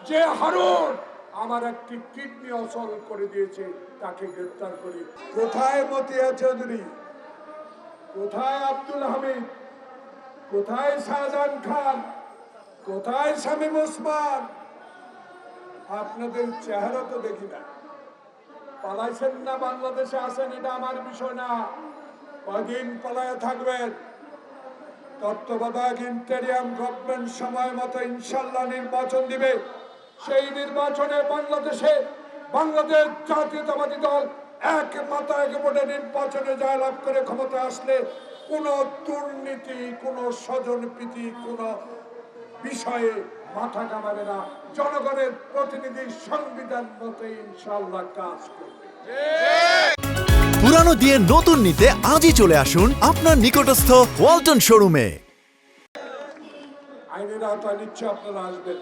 যে হারুন আমার একটি কিডনি অচল করে দিয়েছে, তাকে গ্রেফতার করি। কোথায় মতিয়া চৌধুরী, কোথায় আব্দুল হামিদ, কোথায় শাহজাহান খান, কোথায় শামীম ওসমান? আপনাদের চেহারা তো দেখি না। পালাইছেন না বাংলাদেশে আসেন, এটা আমার বিষয় না। কয়দিন পালায় থাকবেন? তত্ত্বাবধায়ক ইন্টেরিয়াম গভর্নমেন্ট সময় মতো ইনশাল্লাহ নির্বাচন দিবে। সেই নির্বাচনে বাংলাদেশ জাতীয়তাবাদী দল এক মাথা এক ভোটে নির্বাচনে জয়লাভ করে ক্ষমতা আসলে কোন দুর্নীতি, কোন স্বজনপ্রীতি, কোন বিষয়ে মাথা কামাবে না। জনগণের প্রতিনিধি সংবিধান মতে ইনশাল্লাহ কাজ করবে। পুরানো দিয়ে নতুন নিতে আজই চলে আসুন আপনার নিকটস্থ ওয়ালটন শোরুমে। আইনের আওতায় নিচ্ছে আপনারা আসবেন।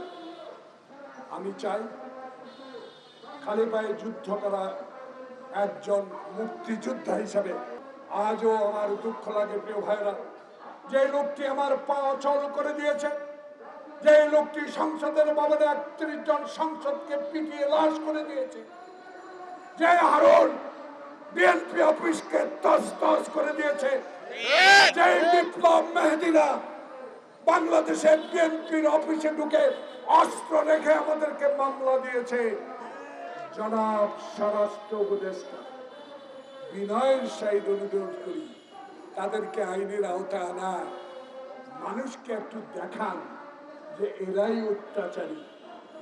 আমি চাই খালি পায়ে যুদ্ধ করা একজন মুক্তিযোদ্ধা হিসাবে আজও আমার দুঃখ লাগে প্রিয় ভাইরা, যে লোকটি আমার পা অচল করে দিয়েছে, যে লোকটি সংসদের ভবনে ৩১ জন সংসদকে পিটিয়ে লাশ করে দিয়েছে, যে হারুন বিএনপি অফিসকে তছনছ করে দিয়েছে, যে বিপ্লব মেহেদীরা বাংলাদেশের বিএনপির অফিসে ঢুকে অস্ত্র রেখে আমাদেরকে মামলা দিয়েছে, জনাব স্বরাষ্ট্র উপদেষ্টা বিনয়ের সহিত অনুরোধ করি তাদেরকে আইনের আওতায় আনা। মানুষকে একটু দেখান যে এরাই অত্যাচারী,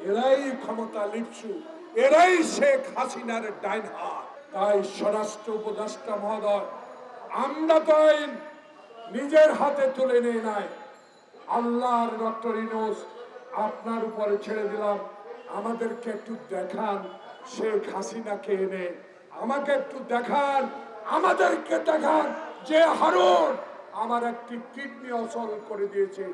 এরাই ক্ষমতা লিপ্সু, এরাই শেখ হাসিনার ডাইন হাত। তাই স্বরাষ্ট্র উপদেষ্টা মহোদয়, আমরা তো আইন নিজের হাতে তুলে নিয়ে নাই, আল্লাহর ডক্টর ইউনূস আপনার উপরে ছেড়ে দিলাম। আমাদেরকে একটু দেখান শেখ হাসিনাকে এনে, আমাকে একটু দেখান, আমাদেরকে দেখান যে হারুন আমার একটি কিডনি অচল করে দিয়েছে,